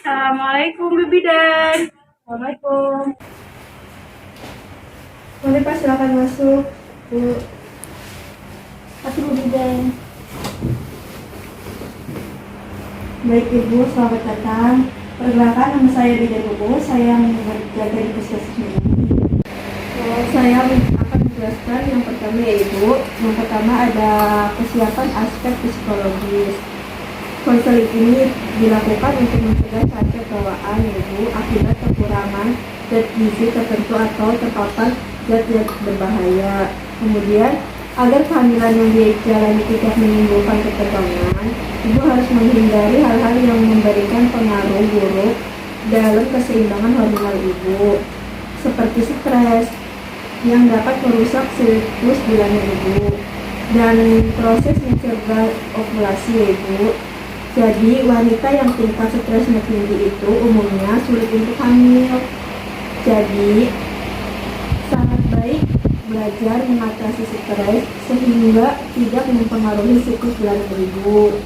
Assalamualaikum Bibi Dan. Assalamualaikum. Boleh Pak, silakan masuk. Bu. Aku Bibi Dan. Baik Ibu, selamat datang. Perkenalkan, nama saya Bidan Bobo. Saya menjaga di puskesmas ini. Saya akan menjelaskan yang pertama ya Ibu. Yang pertama ada kesiapan aspek psikologis. Konseling ini dilakukan untuk mencegah sakit bawaan Ibu akibat kekurangan zat gizi tertentu atau terpapar zat-zat berbahaya. Kemudian agar kehamilan yang dijalani tidak menimbulkan ketegangan, Ibu harus menghindari hal-hal yang memberikan pengaruh buruk dalam keseimbangan hormonal Ibu, seperti stres yang dapat merusak siklus bulanan Ibu dan proses mencegah ovulasi Ibu. Jadi wanita yang tingkat stresnya tinggi itu umumnya sulit untuk hamil. Jadi sangat baik belajar mengatasi stres sehingga tidak mempengaruhi siklus bulanan Ibu.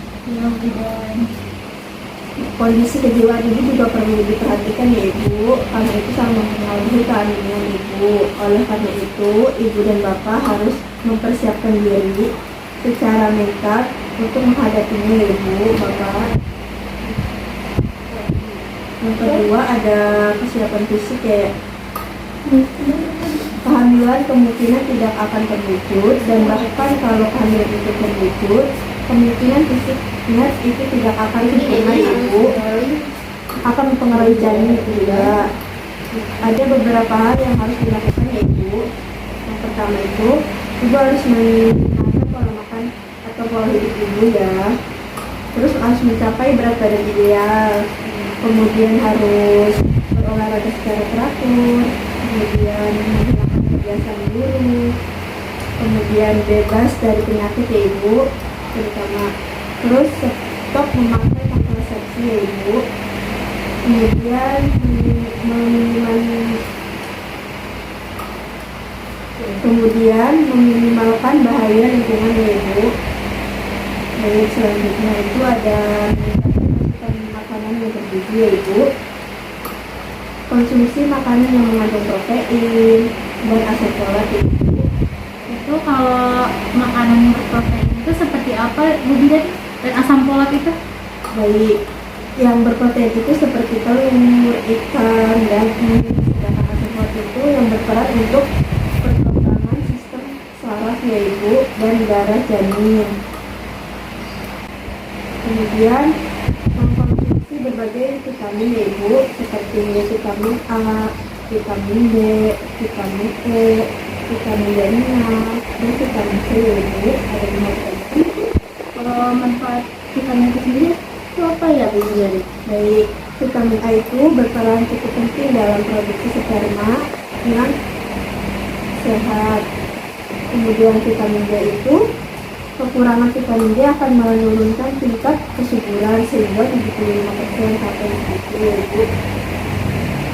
Kondisi kejiwaan Ibu juga perlu diperhatikan ya Ibu, karena itu sangat mempengaruhi kehamilan Ibu. Oleh karena itu, Ibu dan Bapak harus mempersiapkan diri secara mental untuk menghadapinya ya Ibu, Bapak. Yang kedua ada kesiapan fisik ya. Kehamilan kemungkinan tidak akan terwujud, dan bahkan kalau kehamilan itu terwujud, kemungkinan fisiknya itu tidak akan sempurna Ibu, akan mempengaruhi janin juga. Ada beberapa hal yang harus dilakukan ya Ibu. Yang pertama itu, Ibu harus mengatur pola makan atau pola hidup Ibu ya. Terus harus mencapai berat badan ideal. Kemudian harus berolahraga secara teratur. Kemudian menghilangkan kebiasaan buruk. Kemudian bebas dari penyakit ya Ibu, terutama. Terus stop memakai kontrasepsi ya Ibu. Kemudian meminimalkan bahaya lingkungan ya Ibu. Baik, selanjutnya itu ada meningkatkan makanan yang bergizi ya Ibu. Konsumsi makanan yang mengandung protein dan asam folat ya Ibu. Itu kalau makanan berprotein itu seperti apa Bibi Dan? Dan asam folat itu? Baik, yang berprotein itu seperti telur, ikan, daging. Sedangkan asam folat itu yang berperan untuk perkembangan sistem saraf ya Ibu dan darah janin. Kemudian mengkonsumsi berbagai vitamin ya Ibu, seperti vitamin A, vitamin B, vitamin E, vitamin B6, dan vitamin C ya Ibu. Ada 5 vitamin. Kalau manfaat vitamin itu sendiri itu apa ya Bibi Dan? Baik, vitamin A itu berperan cukup penting dalam produksi sperma yang sehat. Kemudian vitamin D itu, kekurangan vitamin D akan menurunkan tingkat kesuburan sehingga 75% sampai 70%.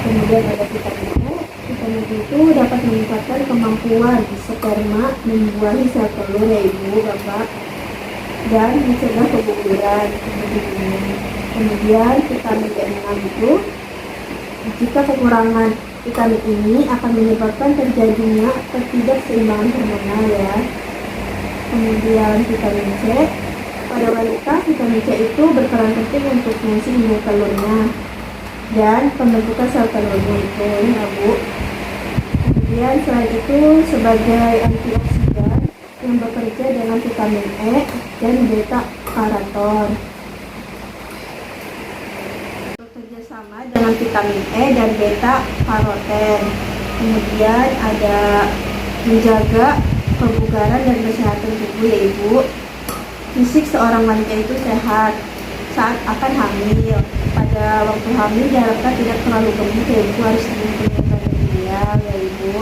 Kemudian ada vitamin E. Vitamin E itu dapat meningkatkan kemampuan sperma membuahi sel telur ya Ibu, Bapak, dan mencegah keguguran. Kemudian vitamin B6 itu, jika kekurangan vitamin ini akan menyebabkan terjadinya ketidakseimbangan hormonal ya. Kemudian vitamin C, pada wanita vitamin C itu berperan penting untuk fungsi induk telurnya dan pembentukan sel telurnya itu ya Bu. Kemudian selain itu sebagai antioksidan yang bekerja dengan vitamin E dan beta karoten, bekerja sama dengan vitamin E dan beta karoten. Kemudian ada menjaga kebugaran dan kesehatan tubuh ya Ibu. Fisik seorang wanita itu sehat saat akan hamil. Pada waktu hamil diharapkan tidak terlalu gemuk ya Ibu, harus mempunyai badan ideal ya Ibu.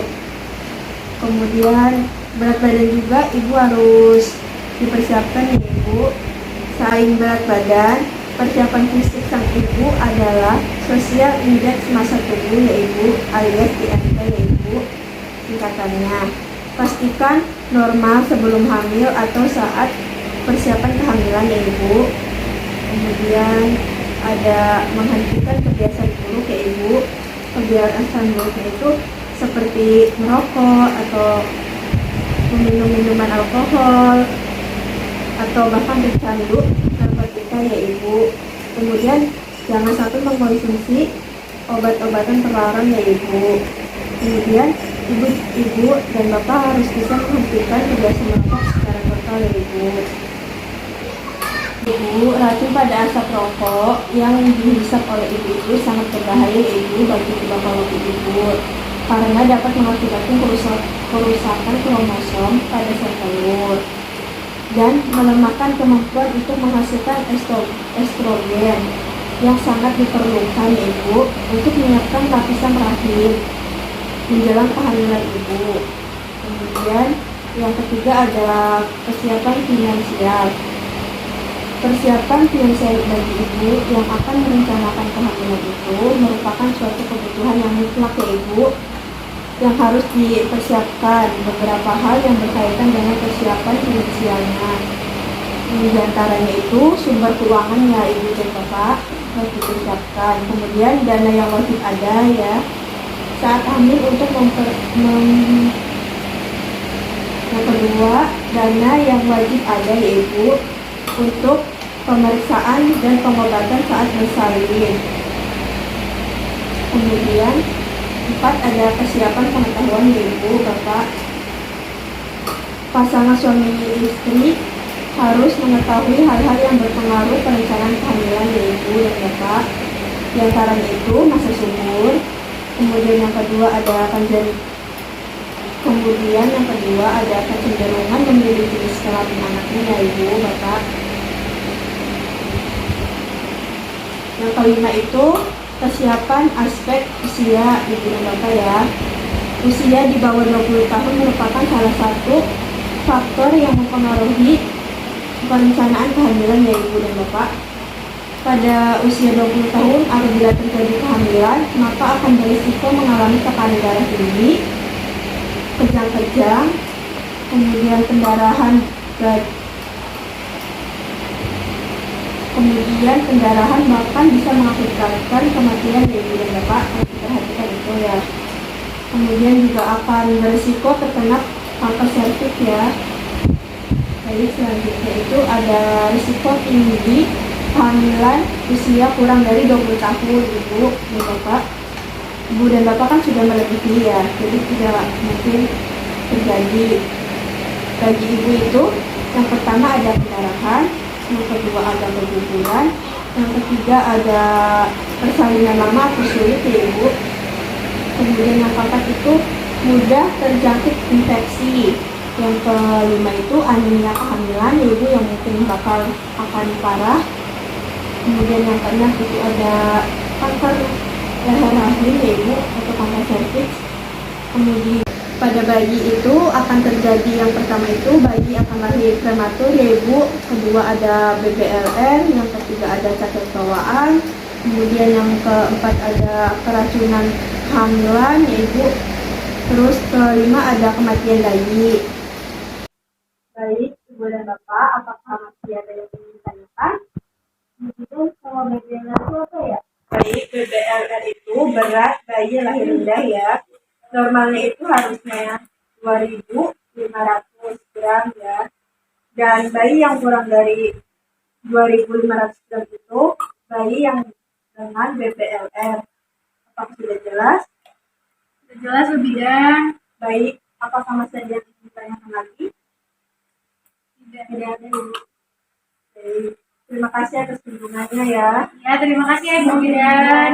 Kemudian berat badan juga Ibu harus dipersiapkan ya Ibu. Selain berat badan, persiapan fisik sang ibu adalah sosial indeks massa tubuh ya Ibu, alias IMT ya Ibu tingkatannya. Pastikan normal sebelum hamil atau saat persiapan kehamilan ya Ibu. Kemudian ada menghentikan kebiasaan buruk ya Ibu. Kebiasaan buruknya itu seperti merokok atau meminum minuman alkohol atau bahkan bercandu narkotika ya Ibu. Kemudian jangan sampai mengkonsumsi obat-obatan terlarang ya Ibu. Kemudian ibu dan bapak harus bisa menghentikan kebiasaan merokok secara total ya Ibu. Ibu, racun pada asap rokok yang dihisap oleh ibu itu sangat berbahaya ya Ibu bagi tubuh ibu, karena dapat mengakibatkan kerusakan kromosom pada sel telur dan melemahkan kemampuan untuk menghasilkan estrogen yang sangat diperlukan ya Ibu untuk menyiapkan lapisan rahim menjelang kehamilan Ibu. Kemudian yang ketiga adalah kesiapan finansial. Persiapan finansial bagi ibu yang akan merencanakan kehamilan itu merupakan suatu kebutuhan yang mutlak ya Ibu, yang harus dipersiapkan. Beberapa hal yang berkaitan dengan persiapan finansialnya, di antaranya itu sumber keuangan ya Ibu dan Bapak harus dipersiapkan. Kemudian dana yang wajib ada ya saat hamil untuk yang kedua, dana yang wajib ada ya Ibu untuk pemeriksaan dan pengobatan saat bersalin. Kemudian 4 ada kesiapan pengetahuan ya Ibu, Bapak. Pasangan suami istri harus mengetahui hal-hal yang berpengaruh perencanaan kehamilan ya Ibu dan Bapak. Di antaranya itu masa subur. Kemudian yang kedua ada kecenderungan memilih jenis kelamin anaknya ya Ibu, Bapak. Yang kelima itu kesiapan aspek usia Ibu dan Bapak ya. Usia di bawah 20 tahun merupakan salah satu faktor yang mempengaruhi perencanaan kehamilan ya Ibu dan Bapak. Pada usia 20 tahun apabila terjadi kehamilan, maka akan berisiko mengalami tekanan darah tinggi, kejang-kejang, kemudian pendarahan bahkan bisa mengakibatkan kematian ya Ibu dan Bapak. Harus diperhatikan itu ya. Kemudian juga akan berisiko terkena kanker serviks ya. Jadi selanjutnya itu ada risiko tinggi kehamilan usia kurang dari 20 tahun Ibu dan Bapak. Ibu dan Bapak kan sudah melebihi ya, jadi tidak mungkin terjadi. Bagi ibu itu yang pertama ada pendarahan, yang kedua ada keguguran, yang ketiga ada persalinan lama atau sulit ya Ibu. Kemudian yang keempat itu mudah terjangkit infeksi. Yang kelima itu anemia kehamilan ya Ibu, yang mungkin akan parah. Kemudian yang keenam itu ada kanker leher rahim ya Ibu atau kanker serviks. Kemudian pada bayi itu akan terjadi yang pertama itu bayi akan lahir prematur ya Ibu. Kedua ada BBLN, yang ketiga ada cacat bawaan. Kemudian yang keempat ada keracunan kehamilan ya Ibu. Terus kelima ada kematian bayi. Baik Ibu dan Bapak, apakah masih ada yang ingin ditanyakan? Kemudian kalau BBLN itu apa ya? Baik, BBLN itu berat bayi lahir rendah ya. Normalnya itu harusnya 2.500 gram ya. Dan bayi yang kurang dari 2.500 gram itu bayi yang dengan BBLR. Apakah sudah jelas? Sudah jelas Bu Bidan. Baik, apakah masih ada yang ingin ditanyakan lagi? Tidak ada Ibu. Baik, terima kasih atas kunjungannya ya. Ya, terima kasih ya Bu Bidan.